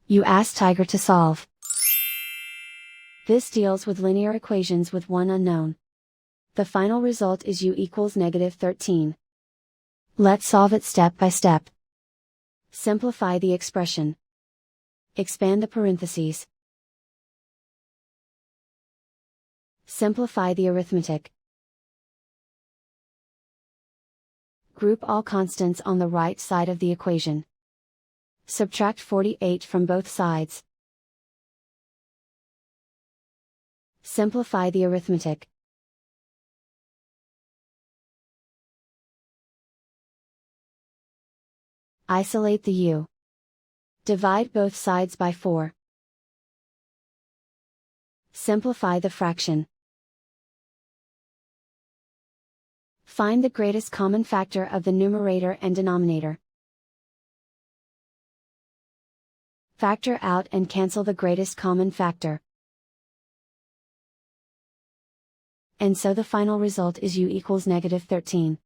You ask Tiger to solve. This deals with linear equations with one unknown. The final result is u equals -13. Let's solve it step by step. Simplify the expression. Expand the parentheses. Simplify the arithmetic. Group all constants on the right side of the equation. Subtract 48 from both sides. Simplify the arithmetic. Isolate the u. Divide both sides by 4. Simplify the fraction. Find the greatest common factor of the numerator and denominator. Factor out and cancel the greatest common factor. And so the final result is u equals -13.